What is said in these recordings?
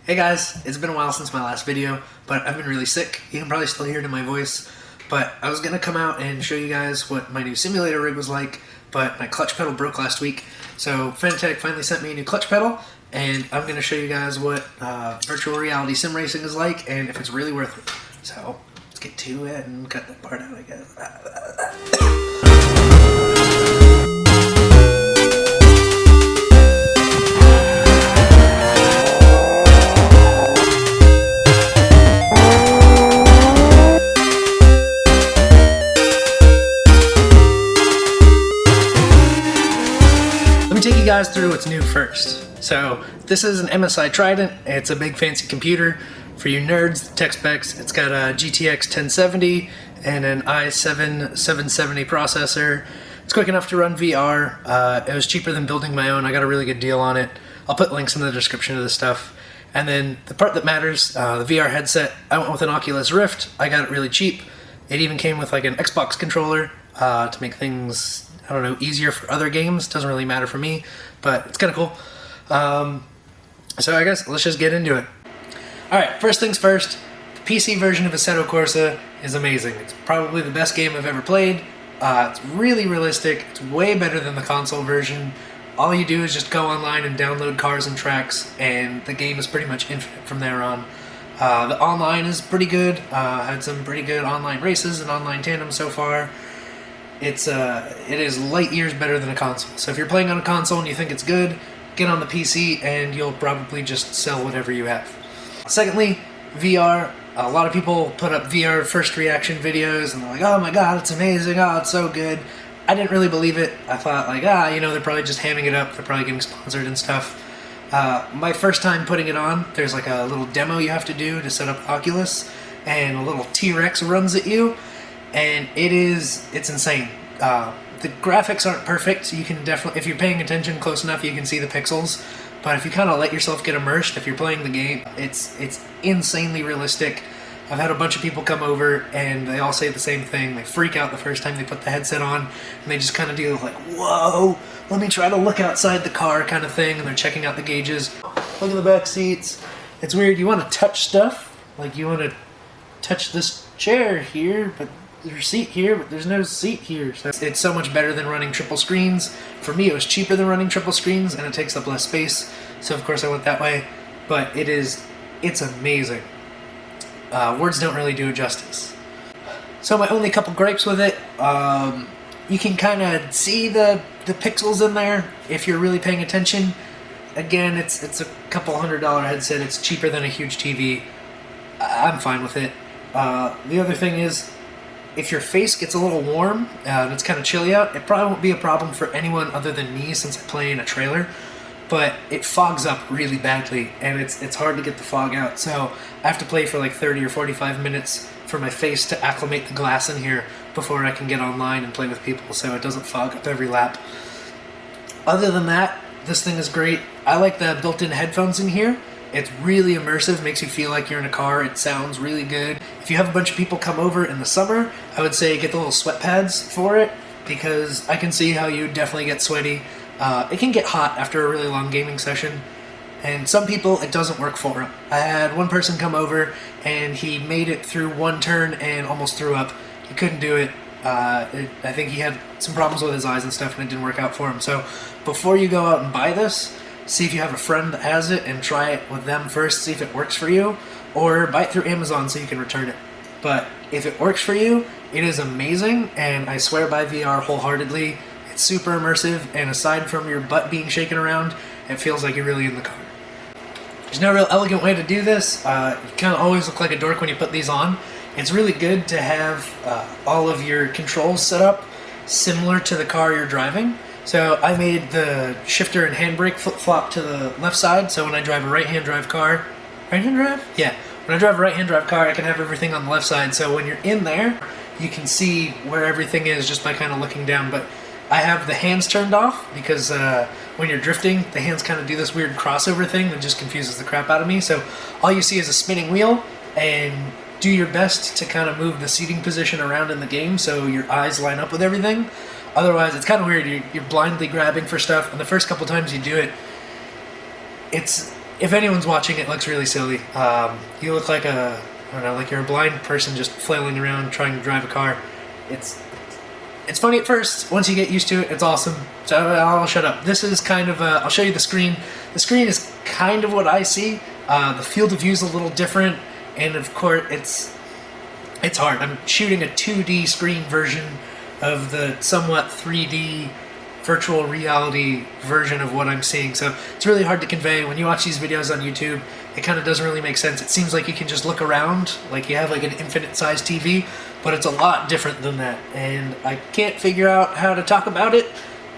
Hey guys, it's been a while since my last video, but I've been really sick. You can probably still hear it in my voice, but I was gonna come out and show you guys what my new simulator rig was like, but my clutch pedal broke last week. So Fanatec finally sent me a new clutch pedal, and I'm gonna show you guys what virtual reality sim racing is like and if it's really worth it. So let's get to it and cut that part out, I guess. Let me take you guys through what's new first. So this is an MSI Trident. It's a big fancy computer. For you nerds, the tech specs, it's got a GTX 1070 and an i7 770 processor. It's quick enough to run VR. It was cheaper than building my own. I got a really good deal on it. I'll put links in the description of this stuff. And then the part that matters, the VR headset, I went with an Oculus Rift. I got it really cheap. It even came with like an Xbox controller to make things, I don't know, easier for other games. Doesn't really matter for me, but it's kind of cool. So I guess let's just get into it. Alright, first things first, the PC version of Assetto Corsa is amazing. It's probably the best game I've ever played. It's really realistic. It's way better than the console version. All you do is just go online and download cars and tracks, and the game is pretty much infinite from there on. The online is pretty good. Had some pretty good online races and online tandem so far. It is light years better than a console. So if you're playing on a console and you think it's good, get on the PC and you'll probably just sell whatever you have. Secondly, VR. A lot of people put up VR first reaction videos and they're like, oh my god, it's amazing, oh, it's so good. I didn't really believe it. I thought like, you know, they're probably just hamming it up, they're probably getting sponsored and stuff. My first time putting it on, there's like a little demo you have to do to set up Oculus, and a little T-Rex runs at you, and it's insane. The graphics aren't perfect. You can definitely, if you're paying attention close enough, you can see the pixels. But if you kind of let yourself get immersed, if you're playing the game, it's insanely realistic. I've had a bunch of people come over and they all say the same thing. They freak out the first time they put the headset on, and they just kind of do like, whoa, let me try to look outside the car kind of thing, and they're checking out the gauges. Look at the back seats. It's weird. You want to touch stuff, like you want to touch this chair here, but there's a seat here, but there's no seat here. So it's so much better than running triple screens. For me, it was cheaper than running triple screens, and it takes up less space. So of course I went that way. But it's amazing. Words don't really do it justice. So my only couple gripes with it, you can kind of see the pixels in there if you're really paying attention. Again, it's a couple $100 headset. It's cheaper than a huge TV. I'm fine with it. The other thing is, if your face gets a little warm and it's kind of chilly out, it probably won't be a problem for anyone other than me since I play in a trailer, but it fogs up really badly and it's hard to get the fog out, so I have to play for like 30 or 45 minutes for my face to acclimate the glass in here before I can get online and play with people, so it doesn't fog up every lap. Other than that, this thing is great. I like the built-in headphones in here. It's really immersive, makes you feel like you're in a car. It sounds really good. If you have a bunch of people come over in the summer, I would say get the little sweat pads for it, because I can see how you definitely get sweaty. It can get hot after a really long gaming session, and some people it doesn't work for them. I had one person come over and he made it through one turn and almost threw up. He couldn't do it. I think he had some problems with his eyes and stuff, and it didn't work out for him. So before you go out and buy this, see if you have a friend that has it and try it with them first, see if it works for you, or buy it through Amazon so you can return it. But if it works for you, it is amazing, and I swear by VR wholeheartedly. It's super immersive, and aside from your butt being shaken around, it feels like you're really in the car. There's no real elegant way to do this. You kind of always look like a dork when you put these on. It's really good to have all of your controls set up similar to the car you're driving. So I made the shifter and handbrake flip-flop to the left side, so when I drive a right-hand drive car... Right-hand drive? Yeah. When I drive a right-hand drive car, I can have everything on the left side, so when you're in there, you can see where everything is just by kind of looking down. But I have the hands turned off, because when you're drifting, the hands kind of do this weird crossover thing that just confuses the crap out of me. So all you see is a spinning wheel, and do your best to kind of move the seating position around in the game so your eyes line up with everything. Otherwise, it's kind of weird. You're blindly grabbing for stuff, and the first couple times you do it, it's if anyone's watching, it looks really silly. You look like I don't know, like you're a blind person just flailing around trying to drive a car. It's funny at first. Once you get used to it, it's awesome. So I'll shut up. This is kind of I'll show you the screen. The screen is kind of what I see. The field of view is a little different, and of course it's hard. I'm shooting a 2D screen version of the somewhat 3D virtual reality version of what I'm seeing, so it's really hard to convey. When you watch these videos on YouTube, it kind of doesn't really make sense. It seems like you can just look around, like you have like an infinite size TV, but it's a lot different than that, and I can't figure out how to talk about it,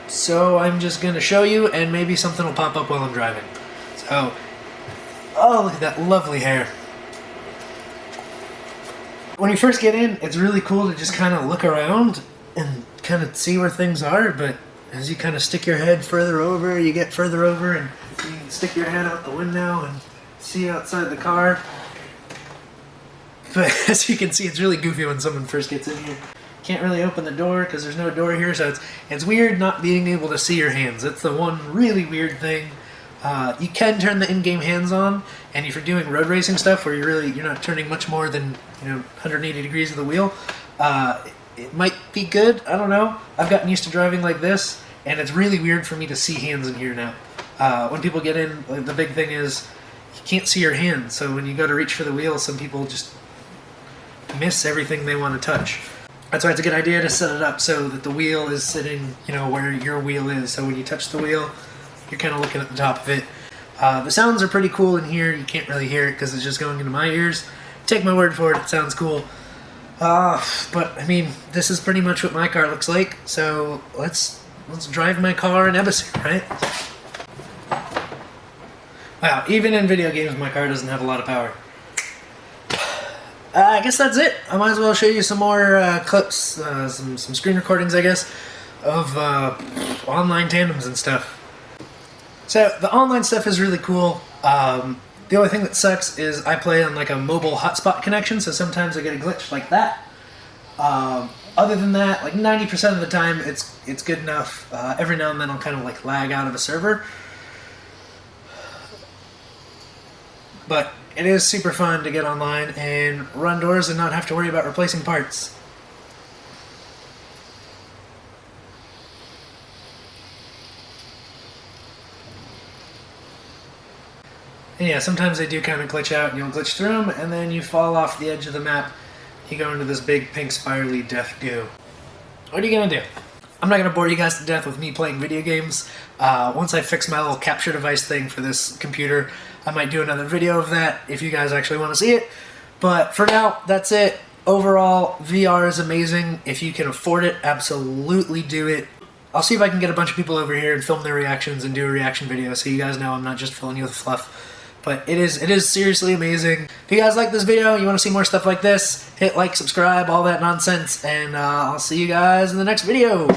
so I'm just going to show you, and maybe something will pop up while I'm driving. So, oh, look at that lovely hair. When you first get in, it's really cool to just kind of look around and kind of see where things are, but as you kind of stick your head further over, you get further over, and you can stick your head out the window and see outside the car. But as you can see, it's really goofy when someone first gets in here. Can't really open the door because there's no door here, so it's weird not being able to see your hands. It's the one really weird thing. You can turn the in-game hands on, and if you're doing road racing stuff where you're not turning much more than 180 degrees of the wheel, it might be good. I don't know. I've gotten used to driving like this, and it's really weird for me to see hands in here now. When people get in, the big thing is you can't see your hands, so when you go to reach for the wheel, some people just miss everything they want to touch. That's why it's a good idea to set it up so that the wheel is sitting, where your wheel is. So when you touch the wheel, you're kind of looking at the top of it. The sounds are pretty cool in here. You can't really hear it because it's just going into my ears. Take my word for it, it sounds cool. But I mean, this is pretty much what my car looks like. So let's drive my car in Ebisu, right? Wow, even in video games, my car doesn't have a lot of power. I guess that's it. I might as well show you some more clips, some screen recordings, I guess, of online tandems and stuff. So the online stuff is really cool. The only thing that sucks is I play on like a mobile hotspot connection, so sometimes I get a glitch like that. Other than that, like 90% of the time, it's good enough. Every now and then I'll kind of like lag out of a server. But it is super fun to get online and run doors and not have to worry about replacing parts. And yeah, sometimes they do kind of glitch out and you'll glitch through them, and then you fall off the edge of the map. You go into this big pink spirally death goo. What are you gonna do? I'm not gonna bore you guys to death with me playing video games. Once I fix my little capture device thing for this computer, I might do another video of that if you guys actually want to see it. But for now, that's it. Overall, VR is amazing. If you can afford it, absolutely do it. I'll see if I can get a bunch of people over here and film their reactions and do a reaction video so you guys know I'm not just filling you with fluff. But it is seriously amazing. If you guys like this video, you want to see more stuff like this, hit like, subscribe, all that nonsense, and I'll see you guys in the next video.